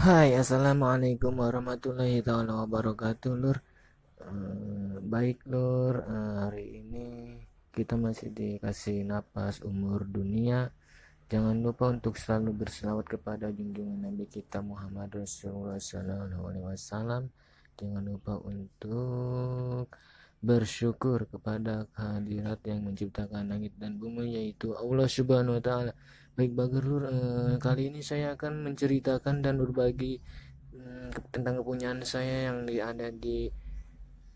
Hai, assalamualaikum warahmatullahi taala wabarakatuh, Lur. Baik, Lur. Hari ini kita masih dikasih napas umur dunia. Jangan lupa untuk selalu berselawat kepada junjungan Nabi kita Muhammad Rasulullah Sallallahu Alaihi Wasallam. Jangan lupa untuk bersyukur kepada kehadirat yang menciptakan langit dan bumi, yaitu Allah Subhanahu Wa Taala. Baik, Bagerur, kali ini saya akan menceritakan dan berbagi tentang kepunyaan saya yang ada di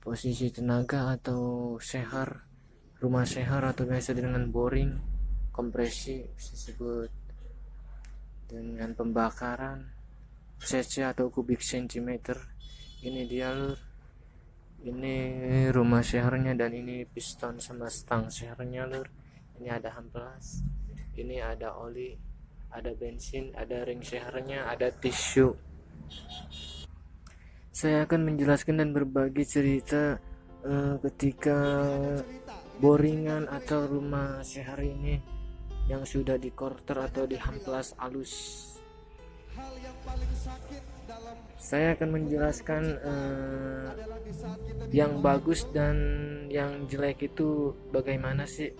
posisi tenaga atau sehar, rumah sehar atau biasa dengan boring, kompresi disebut dengan pembakaran cc atau kubik sentimeter. Ini dia, Lur. Ini rumah seharnya dan ini piston sama stang seharnya, Lur. Ini ada amplas, ini ada oli, ada bensin, ada ring seharnya, ada tisu. Saya akan menjelaskan dan berbagi cerita ketika boringan atau rumah sehar ini yang sudah di quarter atau di hamplas alus. Saya akan menjelaskan yang bagus dan yang jelek itu bagaimana sih.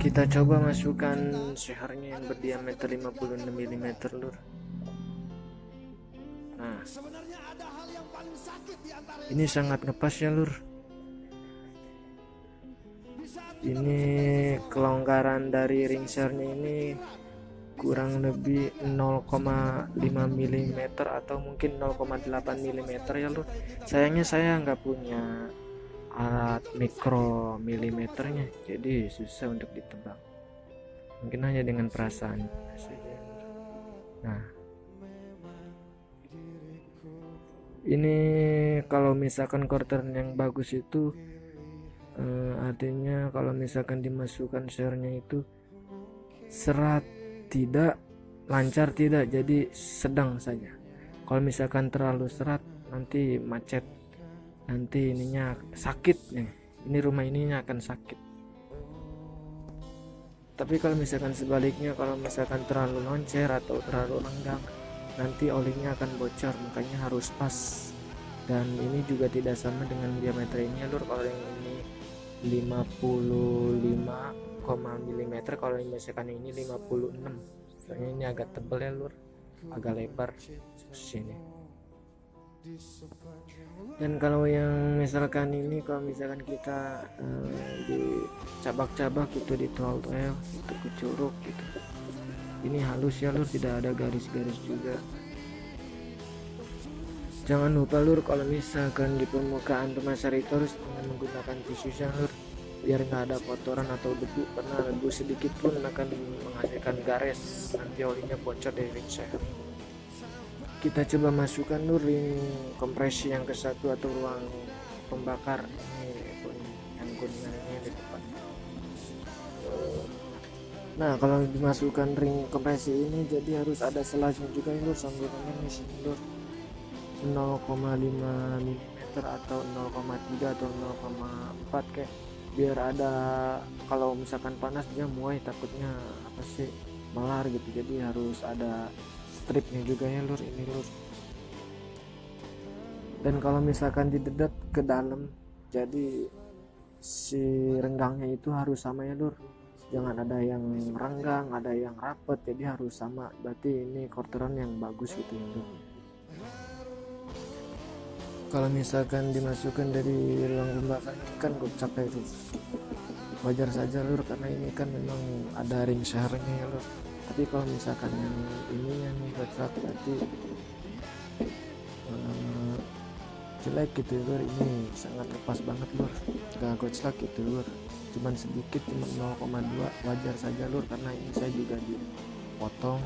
Kita coba masukkan seharnya yang berdiameter 56 mm, Lur. Nah, ini sangat ngepas ya, Lur. Ini kelonggaran dari ring seharnya ini kurang lebih 0,5 mm atau mungkin 0,8 mm ya, Lur. Sayangnya saya nggak punya alat mikro milimeternya, jadi susah untuk ditebak. Mungkin hanya dengan perasaan saja. Nah, ini kalau misalkan quarter yang bagus itu artinya kalau misalkan dimasukkan share-nya itu serat tidak, lancar tidak, jadi sedang saja. Kalau misalkan terlalu serat nanti macet, nanti ininya sakit nih. Ini rumah ininya akan sakit. Tapi kalau misalkan sebaliknya, kalau misalkan terlalu loncer atau terlalu renggang, nanti olinya akan bocor, makanya harus pas. Dan ini juga tidak sama dengan diameter ini, Lur. Kalau yang ini 55 mm, kalau misalkan ini 56. Soalnya ini agak tebal ya, Lur, agak lebar sini. Dan kalau yang misalkan ini, kalau misalkan kita di cabak-cabak gitu, di toel itu ke curug gitu, ini halus ya, Lur, tidak ada garis-garis juga. Jangan lupa, Lur, kalau misalkan di permukaan pemasar itu harus menggunakan tisu ya, Lur, biar nggak ada kotoran atau debu, karena debu sedikit pun akan menghasilkan gares, nanti olinya bocor dari ring seher. Kita coba masukkan, Lur, ring kompresi yang ke satu atau ruang pembakar ini yang kuningannya di depan. Nah, kalau dimasukkan ring kompresi ini jadi harus ada selanya juga, Lur, sambungannya di sini, Lur. 0,5 mm atau 0,3 atau 0,4 kayak, biar ada, kalau misalkan panas dia muai, takutnya apa sih, melar gitu, jadi harus ada stripnya juga ya, Lur, ini, Lur. Dan kalau misalkan didedet ke dalam, jadi si renggangnya itu harus sama ya, Lur, jangan ada yang renggang, ada yang rapet, jadi harus sama, berarti ini quarteran yang bagus gitu ya, Lur. Kalau misalkan dimasukkan dari ruang pembakaran kan gocap itu wajar saja, Lur, karena ini kan memang ada ring seharnya ya, Lur. Tapi kalau misalkan yang ini yang gocap berarti jelek gitu, Lur. Ini sangat lepas banget, Lur, gak gocap gitu, Lur, cuman sedikit, cuma 0,2, wajar saja, Lur, karena ini saya juga dipotong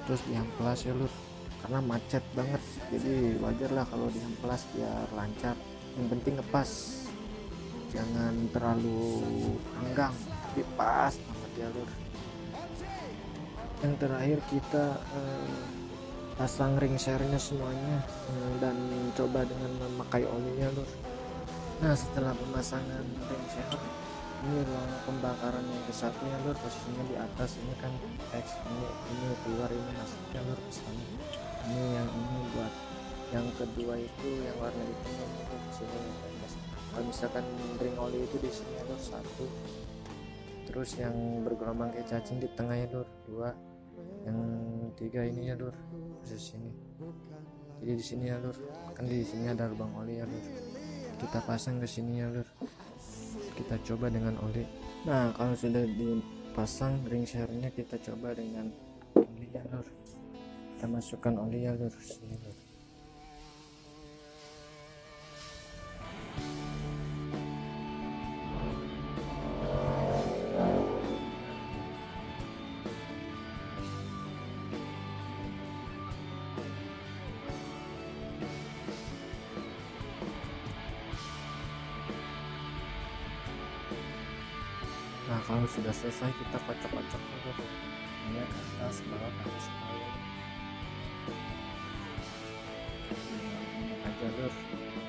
terus diamplas ya, Lur, karena macet banget, jadi wajar lah kalau diamplas biar lancar. Yang penting ngepas, jangan terlalu renggang tapi pas banget ya, Lur. Yang terakhir kita pasang ring sernya semuanya dan coba dengan memakai olinya, Lur. Nah, setelah pemasangan ring ser Ini ruang pembakaran yang ke satu ya lur, posisinya di atas. Ini kan X, ini keluar, ini masuknya lur piston. Ini yang ini buat yang kedua itu yang warna hitam itu di sini. Kalau misalkan ring oli itu di sini lur satu, terus yang bergelombang kayak cacing di tengah ya lur dua, yang tiga ini ya lur posisi sini. Jadi di sini ya lur, kan di sini ada lubang oli ya lur, kita pasang ke sini ya lur, kita coba dengan oli. Nah kalau sudah dipasang ring sharenya, kita coba dengan oli ya lur, kita masukkan oli ya lur sini lur. Nah kalau sudah selesai, kita kocok-kocok dulu, ini ke atas bawah ke atas bawah aja lur,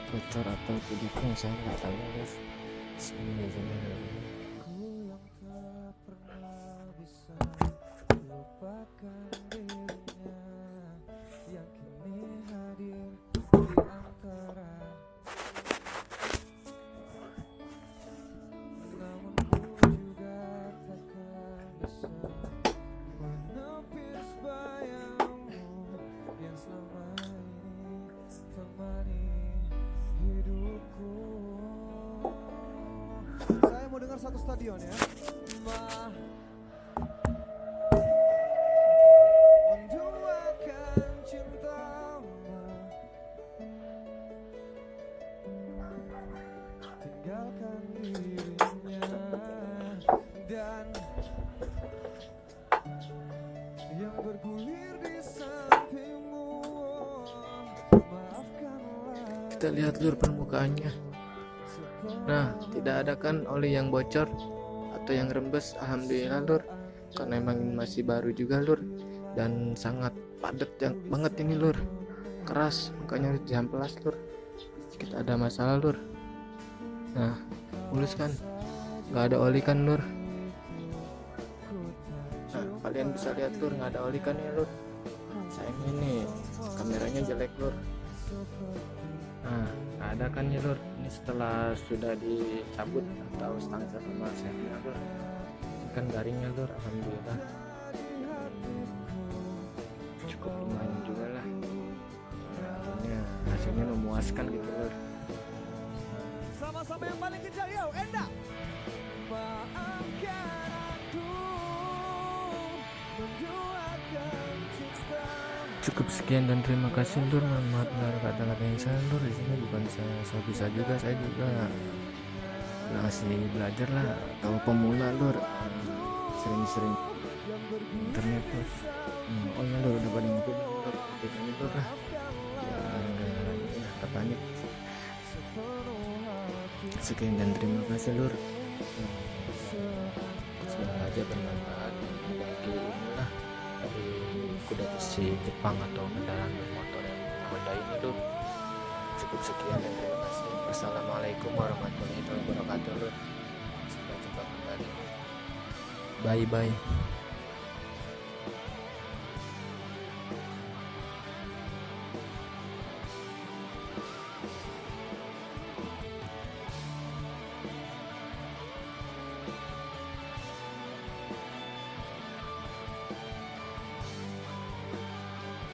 bocor atau tidak saya nggak tahu lur. Sini. Saya mau dengar satu stadion ya. Menduakan cintamu, tinggalkan dirinya, dan yang bergulir di sampingmu. Maafkanlah. Kita lihat lur permukaannya. Nah tidak ada kan oli yang bocor atau yang rembes, alhamdulillah lur, karena emang ini masih baru juga lur, dan sangat padat banget ini lur, keras, makanya harus diamplas lur. Kita ada masalah lur. Nah mulus kan, nggak ada oli kan lur. Nah kalian bisa lihat lur, nggak ada oli kan ya lur. Sayang ini kameranya jelek lur. Nah nggak ada kan ya lur. Ini setelah sudah dicabut atau stangser sama sernya lur, ini kan garingnya lur, alhamdulillah cukup lumayan juga lah. Nah, hasilnya memuaskan gitu lur. Sama-sama yang paling kecil, yo, Enda. Maafkan aku, menduakan cinta. Cukup sekian dan terima kasih lur. Mohon maaf dari kata-kata yang saya lur. Di sini bukan saya bisa juga, saya juga masih belajar lah, atau pemula lur, sering-sering internet lur. Oh ya lur, udah pada ngikutin lur, ikutin lur lah ya, ya kepanik. Sekian dan terima kasih lur. Semoga aja bermanfaat bagi inilah dari kuda besi Jepang atau kendaraan bermotor yang Honda ini lur. Cukup sekian dan terima kasih. Wassalamualaikum warahmatullahi wabarakatuh lur. Sampai jumpa kembali. Bye bye.